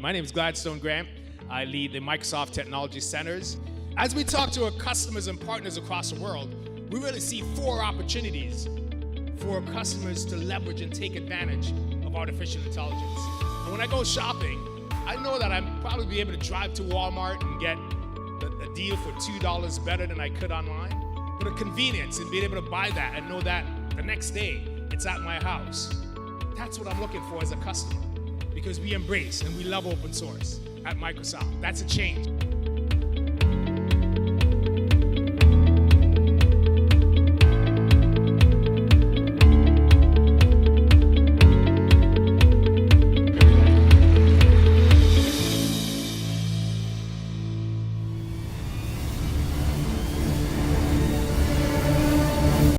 My name is Gladstone Grant. I lead the Microsoft Technology Centers. As we talk to our customers and partners across the world, we really see 4 opportunities for customers to leverage and take advantage of artificial intelligence. And when I go shopping, I know that I'll probably be able to drive to Walmart and get a deal for $2 better than I could online. But the convenience and being able to buy that and know that the next day it's at my house, that's what I'm looking for as a customer, because we embrace and we love open source at Microsoft. That's a change.